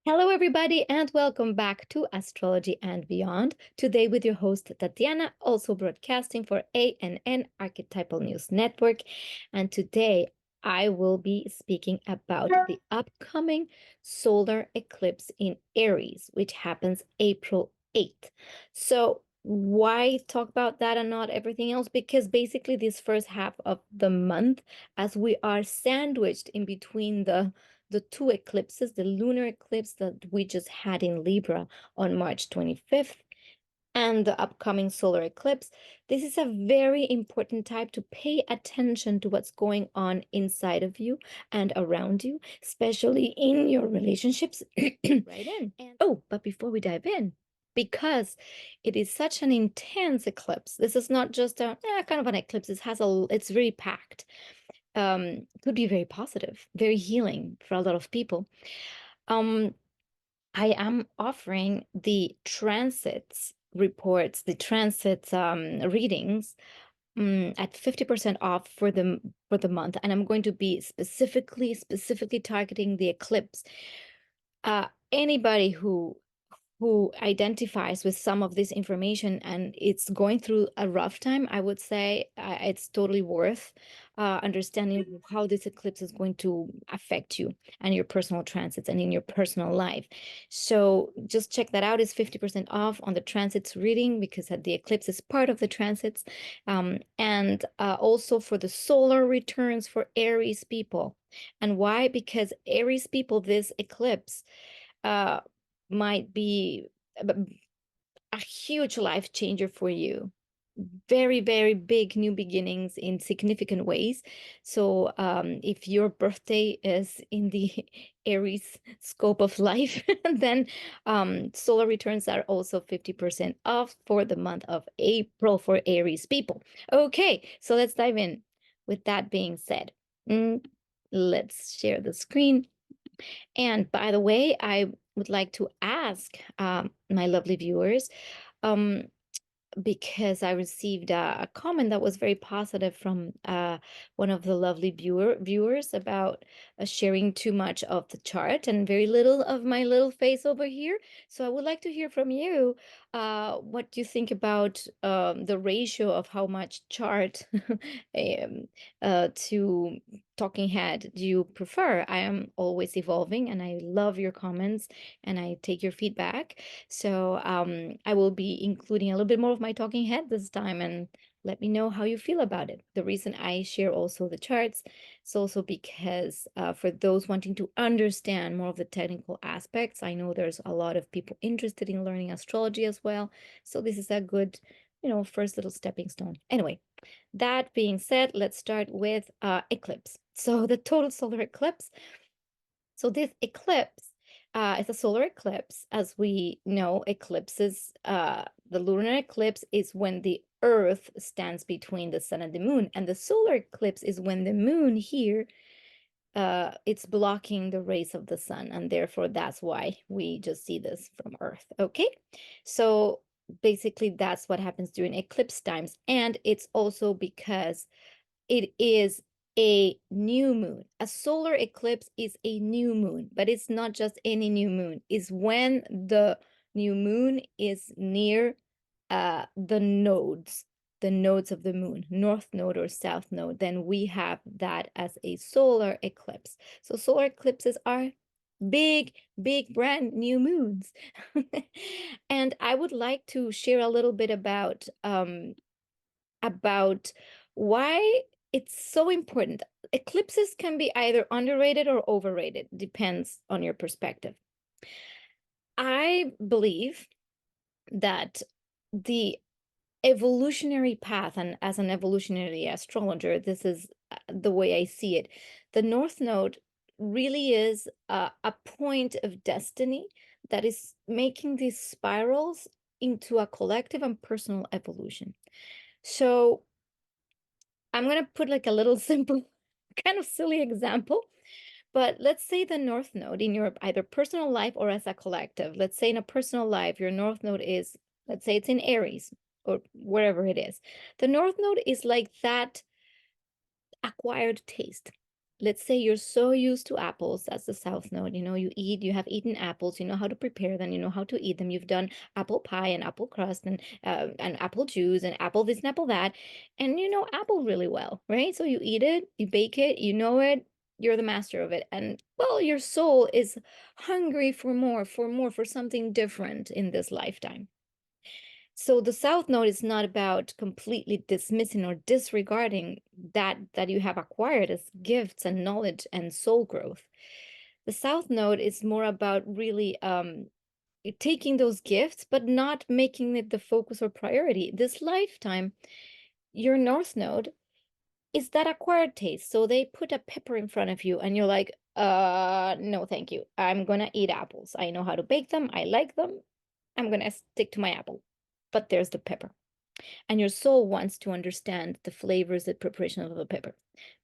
Hello, everybody, and welcome back to Astrology and Beyond. Today, with your host Tatiana, also broadcasting for ANN Archetypal News Network. And today, I will be speaking about the upcoming solar eclipse in Aries, which happens April 8th. So, why talk about that and not everything else? Because basically, this first half of the month, as we are sandwiched in between the two eclipses, the lunar eclipse that we just had in Libra on March 25th and the upcoming solar eclipse, this is a very important time to pay attention to what's going on inside of you and around you, especially in your relationships. Right in. Oh, but before we dive in, because it is such an intense eclipse, this is not just a kind of an eclipse. It's very packed. Could be very positive, very healing for a lot of people. Um, I am offering the transits reports, the transits readings at 50% off for the month, and I'm going to be specifically targeting the eclipse. Anybody who identifies with some of this information and it's going through a rough time, I would say it's totally worth understanding how this eclipse is going to affect you and your personal transits and in your personal life. So just check that out. It's 50% off on the transits reading because the eclipse is part of the transits. And also for the solar returns for Aries people. And why? Because Aries people, this eclipse, might be a huge life changer for you. Very, very big new beginnings in significant ways. So if your birthday is in the Aries scope of life, then solar returns are also 50% off for the month of April for Aries people. Okay, so let's dive in. With that being said, let's share the screen. And by the way, I would like to ask my lovely viewers, um, because I received a comment that was very positive from one of the lovely viewers about sharing too much of the chart and very little of my little face over here. So I would like to hear from you what you think about the ratio of how much chart um, to talking head do you prefer. I am always evolving and I love your comments and I take your feedback. So I will be including a little bit more of my talking head this time, and let me know how you feel about it. The reason I share also the charts is also because for those wanting to understand more of the technical aspects, I know there's a lot of people interested in learning astrology as well. So this is a good, first little stepping stone. Anyway, that being said, let's start with eclipse. So the total solar eclipse. So this eclipse is a solar eclipse. As we know, eclipses, the lunar eclipse is when the Earth stands between the sun and the moon. And the solar eclipse is when the moon here, it's blocking the rays of the sun. And therefore, that's why we just see this from Earth. Okay. So basically, that's what happens during eclipse times. And it's also because it is a new moon. A solar eclipse is a new moon, but it's not just any new moon. It's when the new moon is near the nodes of the moon, north node or south node, then we have that as a solar eclipse. So solar eclipses are big, big, brand new moons. And I would like to share a little bit about why it's so important. Eclipses can be either underrated or overrated, depends on your perspective. I believe that the evolutionary path, and as an evolutionary astrologer, this is the way I see it. The North Node really is a point of destiny that is making these spirals into a collective and personal evolution. So I'm going to put like a little simple, kind of silly example. But let's say the North Node in your either personal life or as a collective. Let's say in a personal life, your North Node is, let's say it's in Aries or wherever it is. The North Node is like that acquired taste, let's say you're so used to apples, that's the South Node, you have eaten apples, you know how to prepare them, you know how to eat them, you've done apple pie and apple crust and apple juice and apple this and apple that, and you know apple really well, right? So you eat it, you bake it, you know it, you're the master of it, and well, your soul is hungry for more, for something different in this lifetime. So the South Node is not about completely dismissing or disregarding that you have acquired as gifts and knowledge and soul growth. The South Node is more about really taking those gifts, but not making it the focus or priority. This lifetime, your North Node is that acquired taste. So they put a pepper in front of you and you're like, no, thank you. I'm gonna eat apples. I know how to bake them. I like them. I'm gonna stick to my apple. But there's the pepper. And your soul wants to understand the flavors, the preparation of the pepper.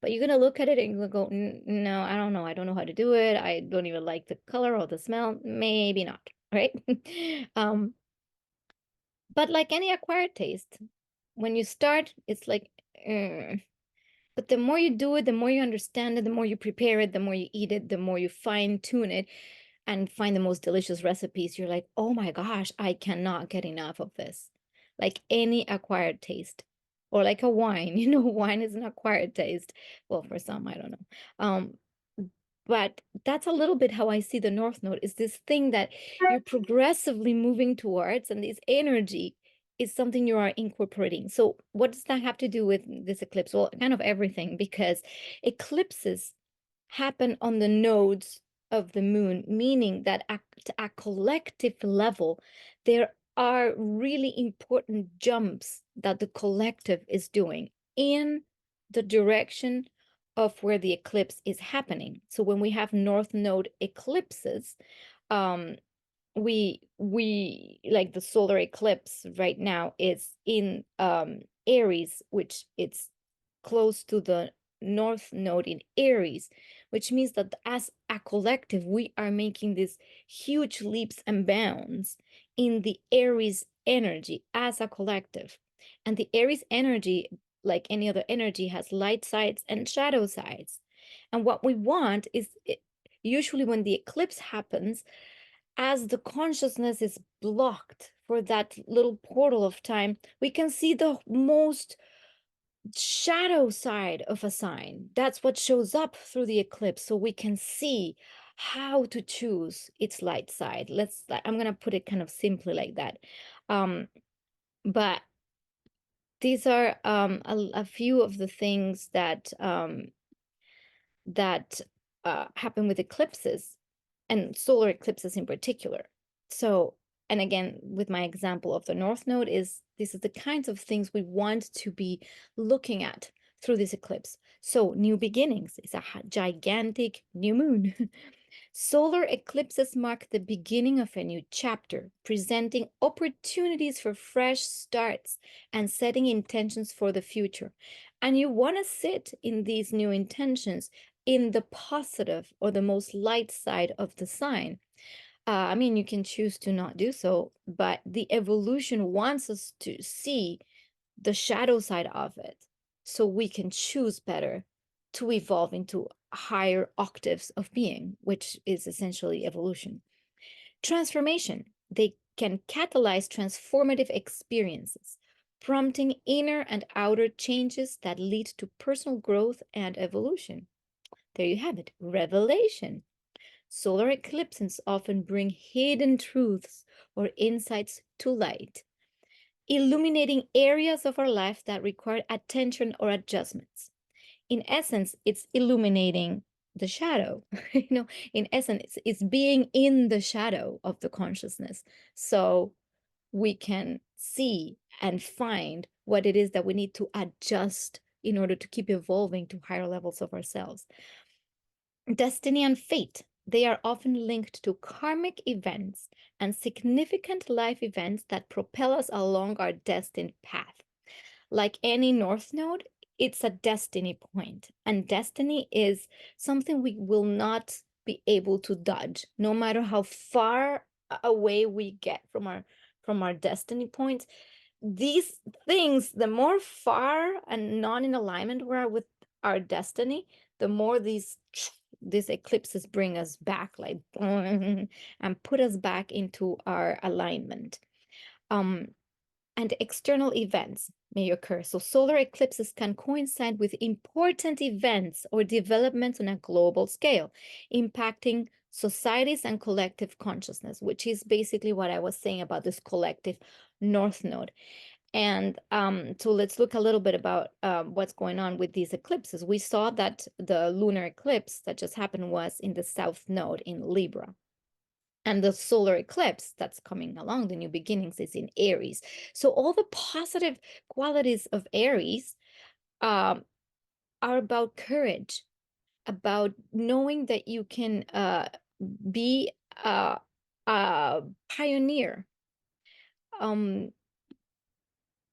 But you're gonna look at it and you're gonna go, no, I don't know. I don't know how to do it. I don't even like the color or the smell. Maybe not, right? But like any acquired taste, when you start, it's like, but the more you do it, the more you understand it, the more you prepare it, the more you eat it, the more you fine tune it and find the most delicious recipes. You're like, oh my gosh, I cannot get enough of this. Like any acquired taste, or like a wine, wine is an acquired taste. Well, for some, I don't know. But that's a little bit how I see the North Node, is this thing that you're progressively moving towards, and this energy is something you are incorporating. So what does that have to do with this eclipse? Well, kind of everything, because eclipses happen on the nodes of the moon, meaning that at a collective level, there are really important jumps that the collective is doing in the direction of where the eclipse is happening. So when we have North Node eclipses, we like the solar eclipse right now is in Aries, which it's close to the North Node in Aries, which means that as a collective, we are making these huge leaps and bounds in the Aries energy as a collective. And the Aries energy, like any other energy, has light sides and shadow sides. And what we want is, usually when the eclipse happens, as the consciousness is blocked for that little portal of time, we can see the most shadow side of a sign. That's what shows up through the eclipse, so we can see how to choose its light side. I'm gonna put it kind of simply like that. But these are a few of the things that happen with eclipses, and solar eclipses in particular. So, and again, with my example of the North Node, this is the kinds of things we want to be looking at through this eclipse. So new beginnings is a gigantic new moon. Solar eclipses mark the beginning of a new chapter, presenting opportunities for fresh starts and setting intentions for the future. And you want to sit in these new intentions in the positive or the most light side of the sign. I mean, you can choose to not do so, but the evolution wants us to see the shadow side of it so we can choose better to evolve into higher octaves of being, which is essentially evolution. Transformation. They can catalyze transformative experiences, prompting inner and outer changes that lead to personal growth and evolution. There you have it, revelation. Solar eclipses often bring hidden truths or insights to light, illuminating areas of our life that require attention or adjustments. In essence, it's illuminating the shadow. In essence, it's being in the shadow of the consciousness, so we can see and find what it is that we need to adjust in order to keep evolving to higher levels of ourselves. Destiny and fate. They are often linked to karmic events and significant life events that propel us along our destined path. Like any North Node, it's a destiny point, and destiny is something we will not be able to dodge, no matter how far away we get from our destiny points. These things, the more far and not in alignment we are with our destiny, the more these eclipses bring us back, like, and put us back into our alignment. And external events may occur. So solar eclipses can coincide with important events or developments on a global scale, impacting societies and collective consciousness, which is basically what I was saying about this collective North Node. And so let's look a little bit about what's going on with these eclipses. We saw that the lunar eclipse that just happened was in the South Node in Libra. And the solar eclipse that's coming along, the new beginnings, is in Aries. So all the positive qualities of Aries are about courage, about knowing that you can be a pioneer,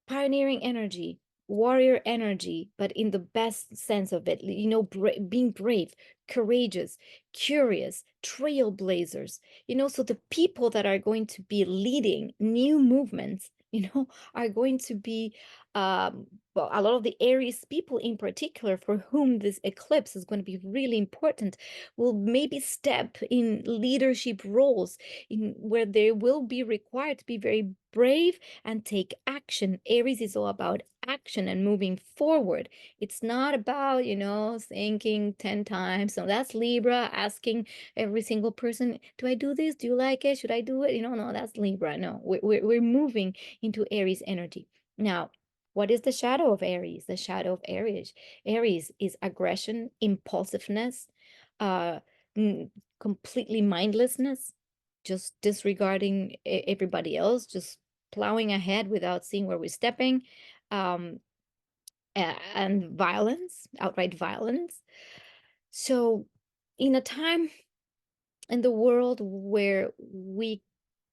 pioneering energy, warrior energy, but in the best sense of it, you know, being brave, courageous, curious, trailblazers, you know, so the people that are going to be leading new movements, you know, are going to be well, a lot of the Aries people in particular, for whom this eclipse is going to be really important, will maybe step in leadership roles in where they will be required to be very brave and take action. Aries is all about action and moving forward. It's not about, you know, thinking 10 times. So that's Libra, asking every single person, do I do this? Do you like it? Should I do it? You know, no, that's Libra. No, we're moving into Aries energy. Now, what is the shadow of Aries? The shadow of Aries is aggression, impulsiveness, uh, completely mindlessness, just disregarding everybody else, just plowing ahead without seeing where we're stepping, and violence, outright violence. So in a time in the world where we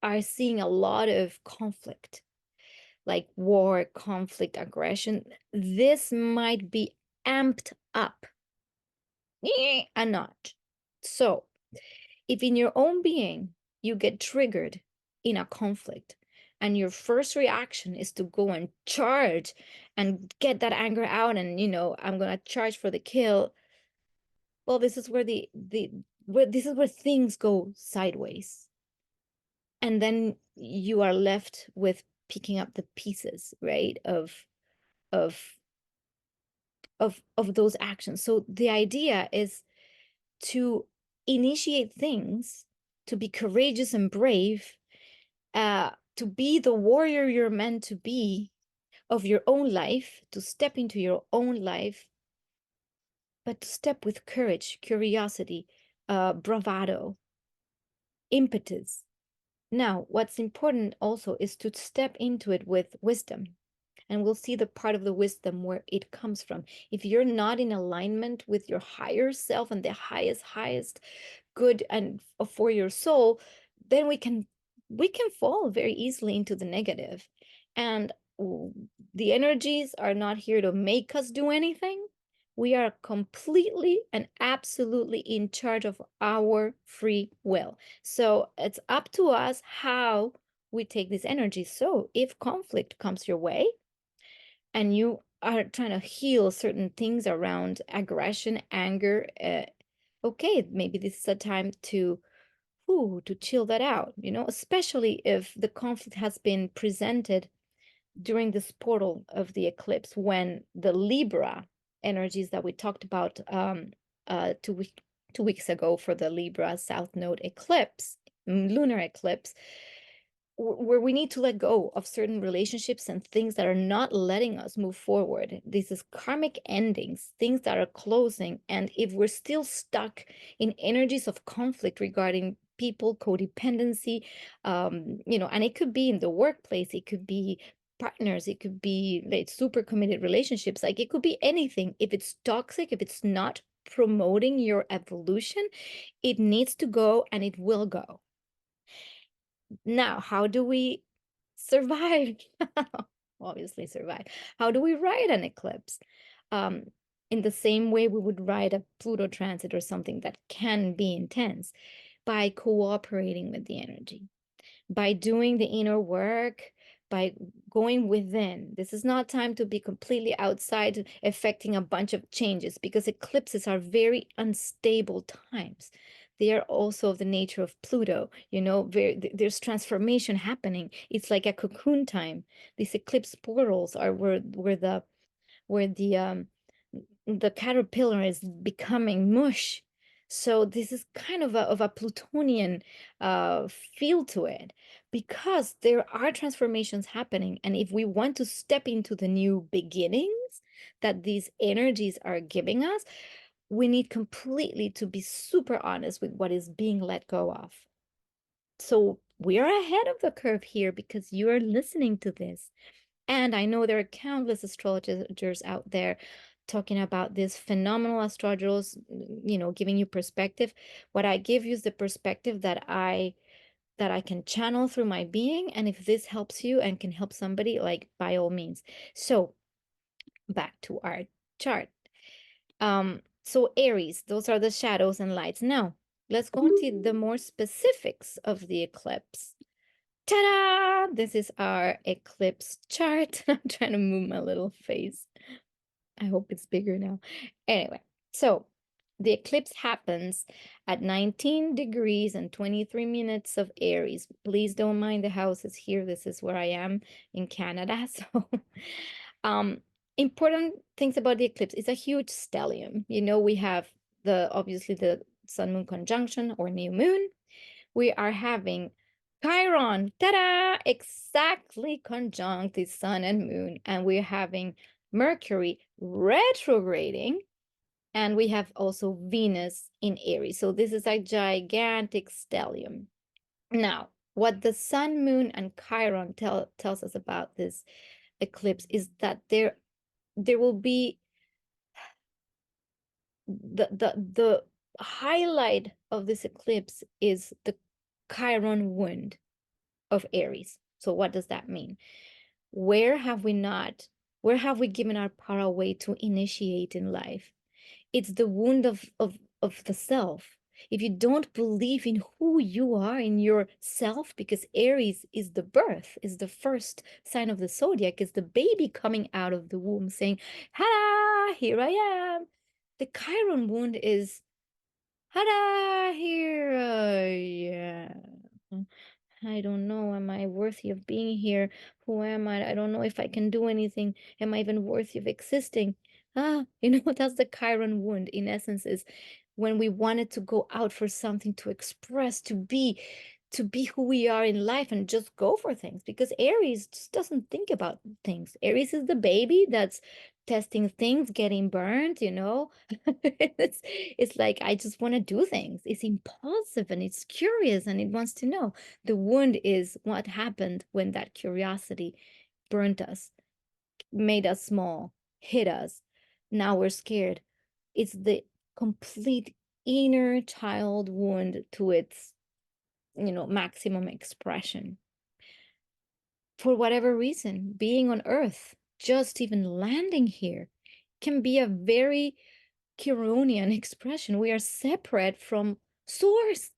are seeing a lot of conflict, like war, conflict, aggression, this might be amped up a notch. So if in your own being you get triggered in a conflict and your first reaction is to go and charge and get that anger out, and, you know, I'm going to charge for the kill, well, this is where this is where things go sideways. And then you are left with picking up the pieces, right, of those actions. So the idea is to initiate things, to be courageous and brave, to be the warrior you're meant to be of your own life, to step into your own life, but to step with courage, curiosity, bravado, impetus. Now, what's important also is to step into it with wisdom. And we'll see the part of the wisdom where it comes from. If you're not in alignment with your higher self and the highest good and for your soul, then we can fall very easily into the negative. And the energies are not here to make us do anything. We are completely and absolutely in charge of our free will. So it's up to us how we take this energy. So if conflict comes your way and you are trying to heal certain things around aggression, anger, okay, maybe this is a time to chill that out, you know, especially if the conflict has been presented during this portal of the eclipse, when the Libra energies that we talked about 2 weeks ago for the Libra South Node eclipse, lunar eclipse, where we need to let go of certain relationships and things that are not letting us move forward. This is karmic endings, things that are closing. And if we're still stuck in energies of conflict regarding people, codependency, you know, and it could be in the workplace, it could be partners, it could be like super committed relationships, like it could be anything. If it's toxic, if it's not promoting your evolution, it needs to go, and it will go. Now, how do we survive? Obviously survive. How do we ride an eclipse? In the same way we would ride a Pluto transit or something that can be intense, by cooperating with the energy, by doing the inner work, by going within. This is not time to be completely outside affecting a bunch of changes, because eclipses are very unstable times. They are also of the nature of Pluto, you know, there's transformation happening. It's like a cocoon time. These eclipse portals are where the caterpillar is becoming mush. So this is kind of a Plutonian feel to it, because there are transformations happening. And if we want to step into the new beginnings that these energies are giving us, we need completely to be super honest with what is being let go of. So we are ahead of the curve here because you are listening to this. And I know there are countless astrologers out there talking about this phenomenal astrologers, you know, giving you perspective. What I give you is the perspective that I can channel through my being. And if this helps you and can help somebody, like, by all means. So back to our chart. So Aries, those are the shadows and lights. Now, let's go into the more specifics of the eclipse. Ta-da! This is our eclipse chart. I'm trying to move my little face. I hope it's bigger now. Anyway, so the eclipse happens at 19 degrees and 23 minutes of Aries. Please don't mind the houses here. This is where I am in Canada. So, um, important things about the eclipse. It's a huge stellium. You know, we have obviously the sun-moon conjunction or new moon. We are having Chiron, ta-da, exactly conjunct the sun and moon, and we're having Mercury retrograding, and we have also Venus in Aries. So this is a gigantic stellium. Now, what the sun, moon, and Chiron tells us about this eclipse is that there will be the highlight of this eclipse is the Chiron wound of Aries. So what does that mean? Where have we given our power away to initiate in life? It's the wound of the self. If you don't believe in who you are in yourself, because Aries is the birth, is the first sign of the zodiac, is the baby coming out of the womb saying, "Ha, here I am." The Chiron wound is, "Ha, here I am. I don't know. Am I worthy of being here? Who am I? I don't know if I can do anything. Am I even worthy of existing?" You know, that's the Chiron wound, in essence, is when we wanted to go out for something, to express, to be who we are in life and just go for things, because Aries just doesn't think about things. Aries is the baby that's testing things, getting burned, you know. It's like, I just want to do things. It's impulsive and it's curious and it wants to know. The wound is what happened when that curiosity burnt us, made us small, hit us. Now we're scared. It's the complete inner child wound to its, you know, maximum expression. For whatever reason, being on Earth, just even landing here, can be a very Chironian expression. We are separate from source,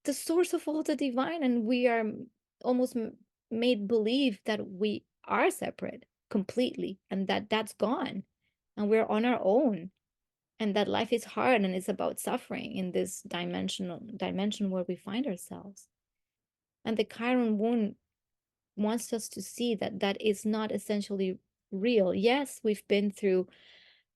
the source of all the divine, and we are almost made believe that we are separate completely, and that that's gone, and we're on our own, and that life is hard and it's about suffering in this dimension where we find ourselves. And the Chiron wound wants us to see that that is not essentially real. Yes, we've been through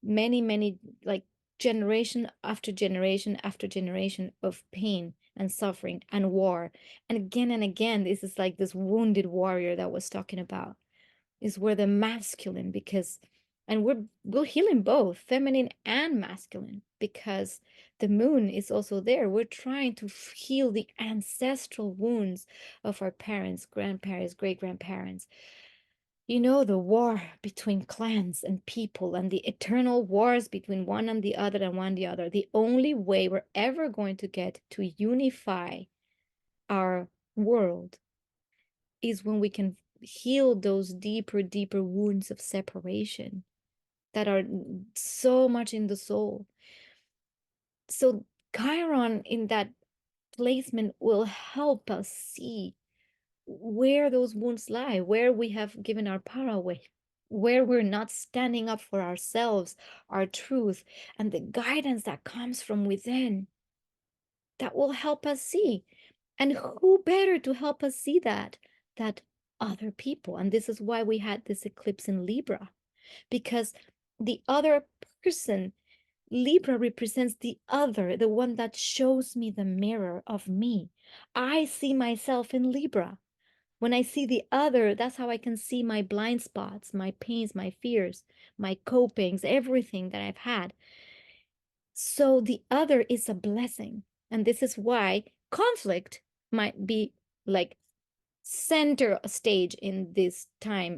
many, like, generation after generation after generation of pain and suffering and war. And again, this is like this wounded warrior that I was talking about, is where the masculine, because, and we're healing both feminine and masculine, because the moon is also there. We're trying to heal the ancestral wounds of our parents, grandparents, great grandparents. You know, the war between clans and people, and the eternal wars between one and the other and one the other. The only way we're ever going to get to unify our world is when we can heal those deeper wounds of separation that are so much in the soul. So Chiron in that placement will help us see where those wounds lie, where we have given our power away, where we're not standing up for ourselves, our truth, and the guidance that comes from within that will help us see. And who better to help us see that other people? And this is why we had this eclipse in Libra, because the other person, Libra represents the other, the one that shows me the mirror of me. I see myself in Libra. When I see the other, that's how I can see my blind spots, my pains, my fears, my copings, everything that I've had. So the other is a blessing. And this is why conflict might be like center stage in this time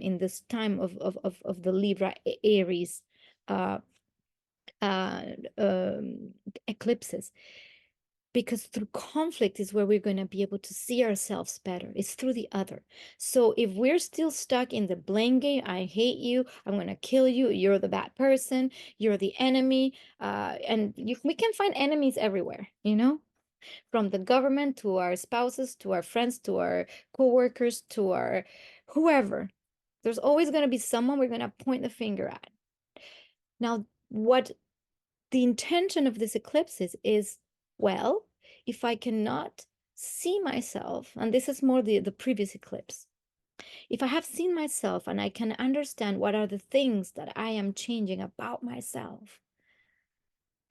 of the Libra Aries uh, uh, eclipses. Because through conflict is where we're going to be able to see ourselves better. It's through the other. So if we're still stuck in the blame game, I hate you, I'm going to kill you, you're the bad person, you're the enemy, we can find enemies everywhere, from the government to our spouses, to our friends, to our co-workers, to our whoever. There's always going to be someone we're going to point the finger at. Now, what the intention of this eclipse is, well, if I cannot see myself, and this is more the previous eclipse, if I have seen myself and I can understand what are the things that I am changing about myself,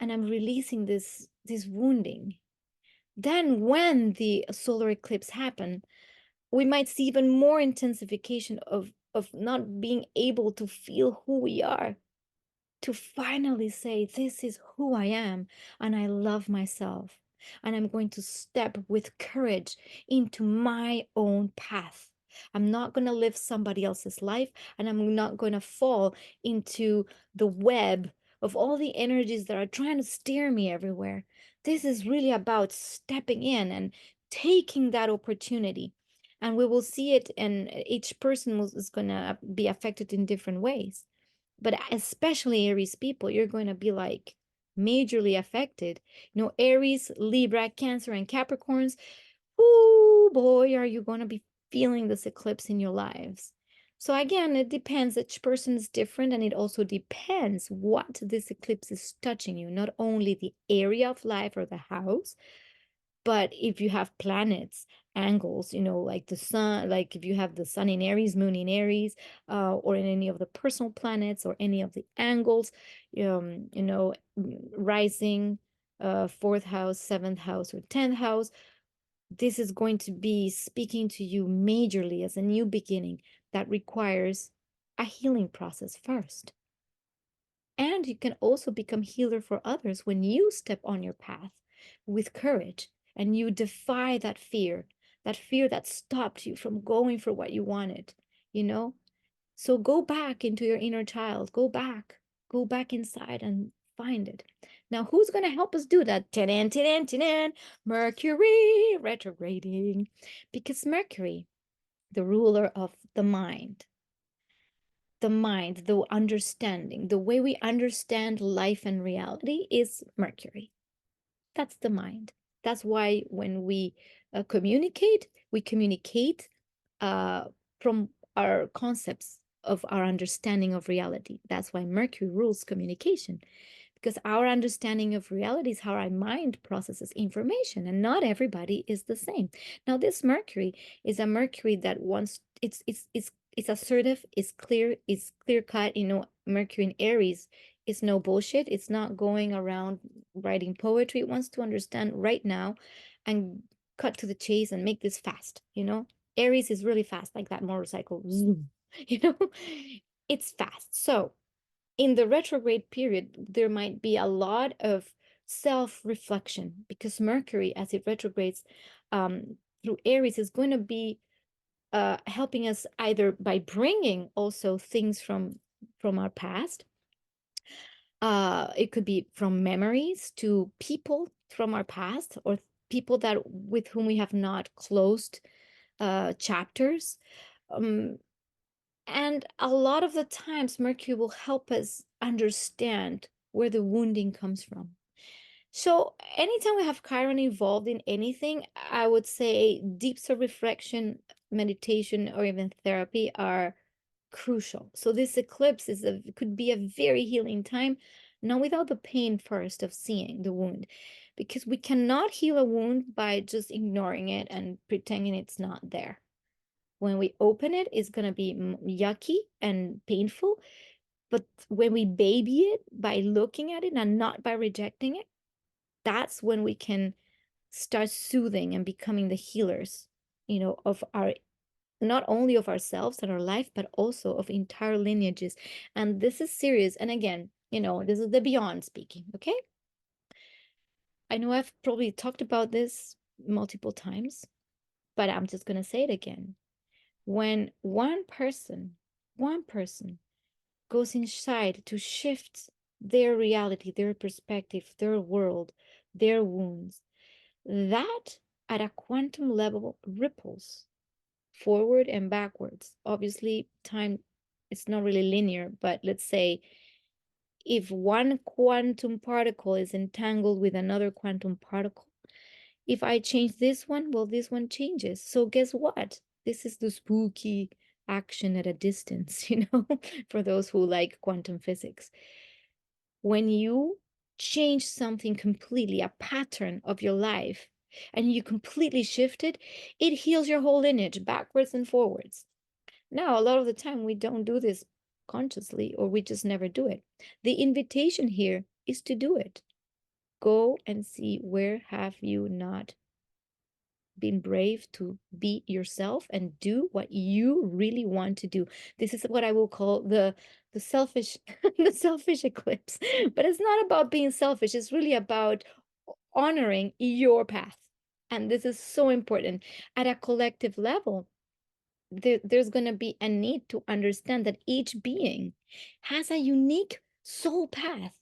and I'm releasing this wounding, then when the solar eclipse happen, we might see even more intensification of not being able to feel who we are, to finally say, this is who I am, and I love myself, and I'm going to step with courage into my own path. I'm not going to live somebody else's life, and I'm not going to fall into the web of all the energies that are trying to steer me everywhere. This is really about stepping in and taking that opportunity. And we will see it, and each person is going to be affected in different ways. But especially Aries people, you're going to be like majorly affected. Aries, Libra, Cancer, and Capricorns. Oh boy, are you going to be feeling this eclipse in your lives. So again, it depends. Each person is different, and it also depends what this eclipse is touching you. Not only the area of life or the house, but if you have planets, angles, like the sun, like if you have the sun in Aries, moon in Aries, or in any of the personal planets or any of the angles, rising, fourth house, seventh house, or 10th house, this is going to be speaking to you majorly as a new beginning that requires a healing process first. And you can also become healer for others when you step on your path with courage and you defy that fear that stopped you from going for what you wanted, you know? So go back into your inner child, go back inside and find it. Now, who's going to help us do that? Mercury retrograding. Because Mercury, the ruler of the mind, the understanding, the way we understand life and reality is Mercury. That's the mind. That's why when we communicate, we communicate from our concepts of our understanding of reality. That's why Mercury rules communication, because our understanding of reality is how our mind processes information, and not everybody is the same. Now, this Mercury is a Mercury that wants, it's assertive, it's clear cut. Mercury in Aries is no bullshit. It's not going around writing poetry. It wants to understand right now and cut to the chase and make this fast. Aries is really fast, like that motorcycle. Zoom. you know it's fast. So in the retrograde period, there might be a lot of self-reflection, because Mercury, as it retrogrades through Aries, is going to be helping us either by bringing also things from our past. It could be from memories to people from our past, or people that with whom we have not closed chapters. And a lot of the times, Mercury will help us understand where the wounding comes from. So anytime we have Chiron involved in anything, I would say deep self-reflection meditation or even therapy are crucial. So this eclipse could be a very healing time, not without the pain first of seeing the wound, because we cannot heal a wound by just ignoring it and pretending it's not there. When we open it, it's going to be yucky and painful. But when we baby it by looking at it and not by rejecting it, that's when we can start soothing and becoming the healers, of our, not only of ourselves and our life, but also of entire lineages. And this is serious. And again, this is the beyond speaking, okay? I know I've probably talked about this multiple times, but I'm just going to say it again. When one person goes inside to shift their reality, their perspective, their world, their wounds, that at a quantum level ripples forward and backwards. Obviously, time, it's not really linear, but let's say if one quantum particle is entangled with another quantum particle, if I change this one, well, this one changes. So guess what? This is the spooky action at a distance, for those who like quantum physics. When you change something completely, a pattern of your life, and you completely shift it, it heals your whole lineage backwards and forwards. Now, a lot of the time we don't do this consciously, or we just never do it. The invitation here is to do it. Go and see where have you not been brave to be yourself and do what you really want to do. This is what I will call the selfish the selfish eclipse. But it's not about being selfish. It's really about honoring your path. And this is so important at a collective level. There's going to be a need to understand that each being has a unique soul path,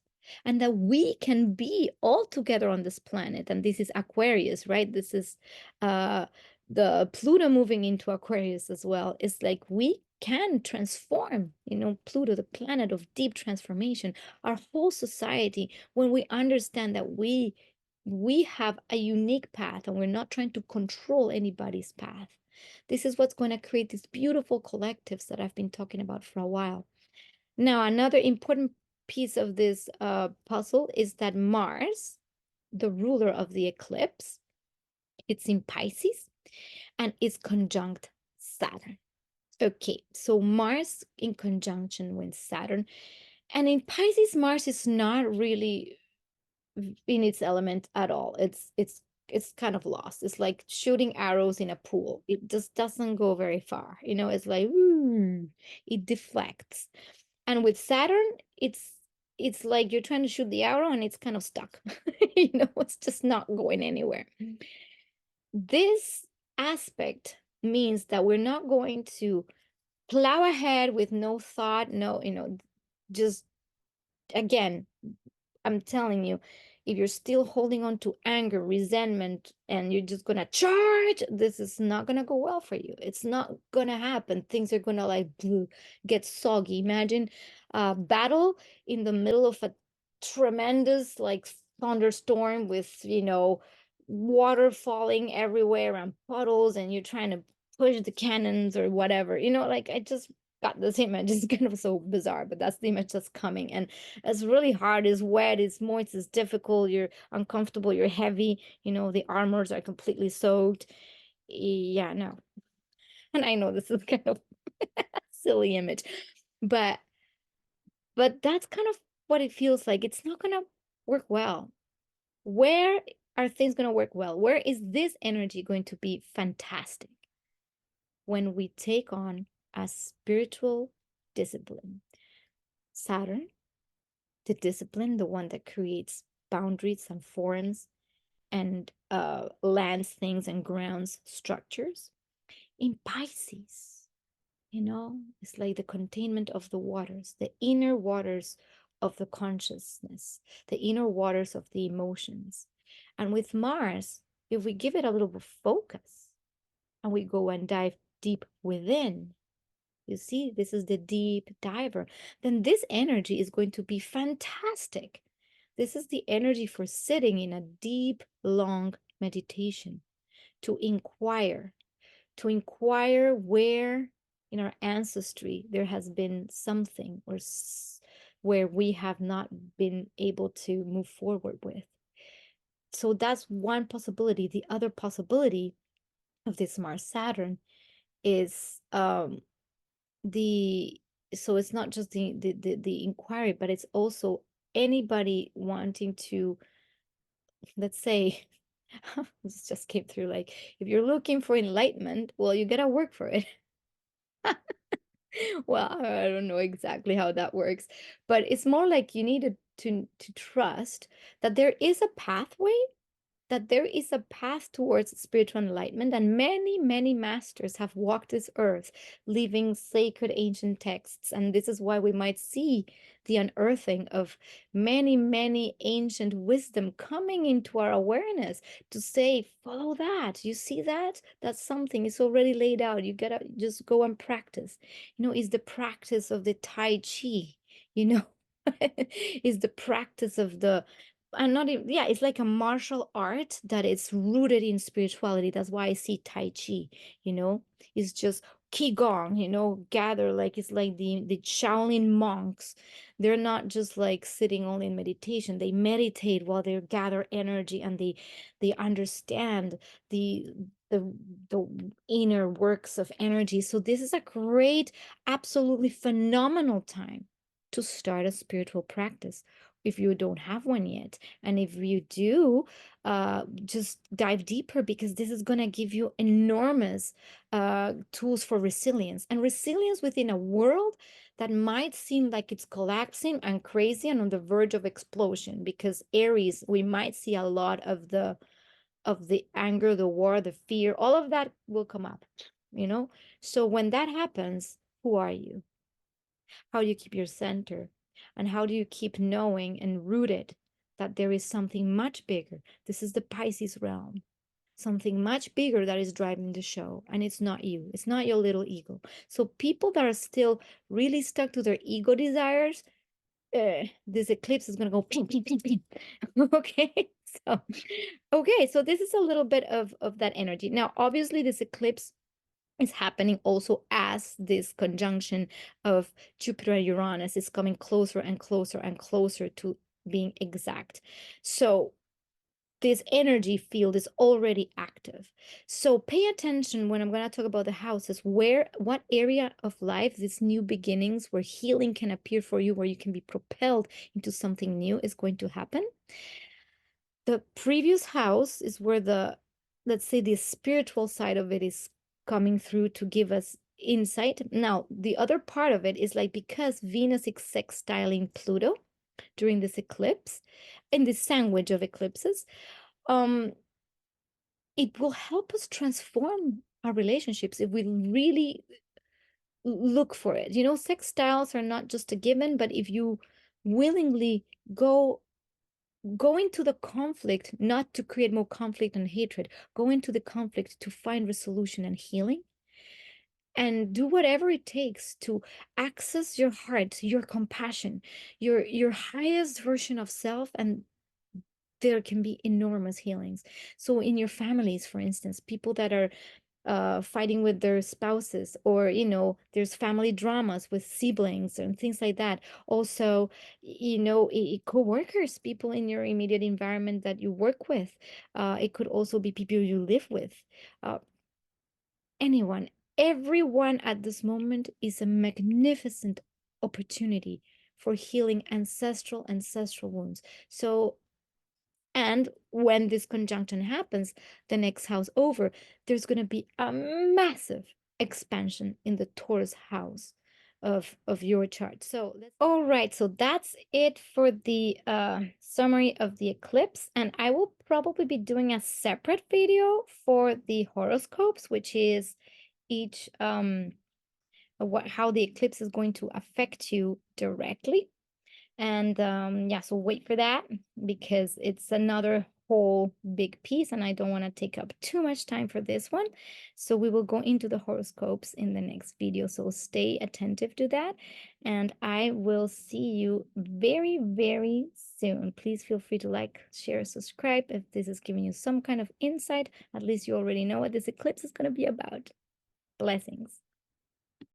and that we can be all together on this planet. And this is Aquarius, right? This is the Pluto moving into Aquarius as well. It's like we can transform, Pluto, the planet of deep transformation, our whole society, when we understand that we have a unique path and we're not trying to control anybody's path. This is what's going to create these beautiful collectives that I've been talking about for a while. Now, another important piece of this puzzle is that Mars, the ruler of the eclipse, it's in Pisces and is conjunct Saturn. Okay, so Mars in conjunction with Saturn. And in Pisces, Mars is not really in its element at all. It's kind of lost. It's like shooting arrows in a pool. It just doesn't go very far. It's like, it deflects. And with Saturn, it's like you're trying to shoot the arrow and it's kind of stuck. It's just not going anywhere. This aspect means that we're not going to plow ahead with no thought, just again, I'm telling you, if you're still holding on to anger, resentment, and you're just gonna charge, this is not gonna go well for you. It's not gonna happen. Things are gonna like get soggy. Imagine a battle in the middle of a tremendous like thunderstorm with, water falling everywhere and puddles, and you're trying to push the cannons or whatever. Like I just got this image. It's kind of so bizarre, but that's the image that's coming. And it's really hard, it's wet, it's moist, it's difficult, you're uncomfortable, you're heavy, the armors are completely soaked. Yeah, no. And I know this is kind of a silly image, but that's kind of what it feels like. It's not gonna work well. Where are things gonna work well? Where is this energy going to be fantastic? When we take on a spiritual discipline. Saturn, the discipline, the one that creates boundaries and forms and lands, things, and grounds structures. In Pisces, it's like the containment of the waters, the inner waters of the consciousness, the inner waters of the emotions. And with Mars, if we give it a little bit of focus and we go and dive deep within, you see, this is the deep diver, then this energy is going to be fantastic. This is the energy for sitting in a deep, long meditation, to inquire, to inquire where in our ancestry there has been something or where we have not been able to move forward with. So that's one possibility. The other possibility of this Mars Saturn is the so it's not just the inquiry, but it's also anybody wanting to, let's say, this just came through, like, if you're looking for enlightenment, well, you gotta work for it. Well, I don't know exactly how that works, but it's more like you need to trust that there is a pathway, that there is a path towards spiritual enlightenment, and many, many masters have walked this earth, leaving sacred ancient texts. And this is why we might see the unearthing of many, many ancient wisdom coming into our awareness to say, follow that. You see that? That's something. It's already laid out. You gotta just go and practice. Is the practice of the Tai Chi, you know, is the practice of the and not even, yeah, it's like a martial art that is rooted in spirituality. That's why I see Tai Chi, it's just Qigong, gather, like it's like the Shaolin monks. They're not just like sitting only in meditation. They meditate while they gather energy, and they understand the the the inner works of energy. So this is a great, absolutely phenomenal time to start a spiritual practice if you don't have one yet. And if you do, just dive deeper, because this is going to give you enormous tools for resilience, and resilience within a world that might seem like it's collapsing and crazy and on the verge of explosion. Because Aries, we might see a lot of the anger, the war, the fear, all of that will come up. So when that happens, who are you? How do you keep your center? And how do you keep knowing and rooted that there is something much bigger? This is the Pisces realm. Something much bigger that is driving the show. And it's not you. It's not your little ego. So people that are still really stuck to their ego desires, this eclipse is going to go ping, ping, ping, ping. Okay. So this is a little bit of that energy. Now, obviously, this eclipse is happening also as this conjunction of Jupiter and Uranus is coming closer and closer and closer to being exact. So this energy field is already active. So pay attention when I'm going to talk about the houses, what area of life, these new beginnings, where healing can appear for you, where you can be propelled into something new, is going to happen. The previous house is where let's say, the spiritual side of it is coming through to give us insight. Now, the other part of it is like, because Venus is sextiling Pluto during this eclipse, in this sandwich of eclipses, it will help us transform our relationships if we really look for it. Sextiles are not just a given, but if you willingly go into the conflict, not to create more conflict and hatred, go into the conflict to find resolution and healing, and do whatever it takes to access your heart, your compassion, your highest version of self, and there can be enormous healings. So in your families, for instance, people that are fighting with their spouses, or there's family dramas with siblings and things like that. Also, co-workers, people in your immediate environment that you work with. It could also be people you live with. Anyone, everyone at this moment is a magnificent opportunity for healing ancestral wounds. So, and when this conjunction happens, the next house over, there's going to be a massive expansion in the Taurus house of your chart. So all right, so that's it for the summary of the eclipse, and I will probably be doing a separate video for the horoscopes, which is each how the eclipse is going to affect you directly. And yeah, so wait for that, because it's another whole big piece, and I don't want to take up too much time for this one. So we will go into the horoscopes in the next video. So stay attentive to that, and I will see you very, very soon. Please feel free to like, share, subscribe if this is giving you some kind of insight. At least you already know what this eclipse is going to be about. Blessings.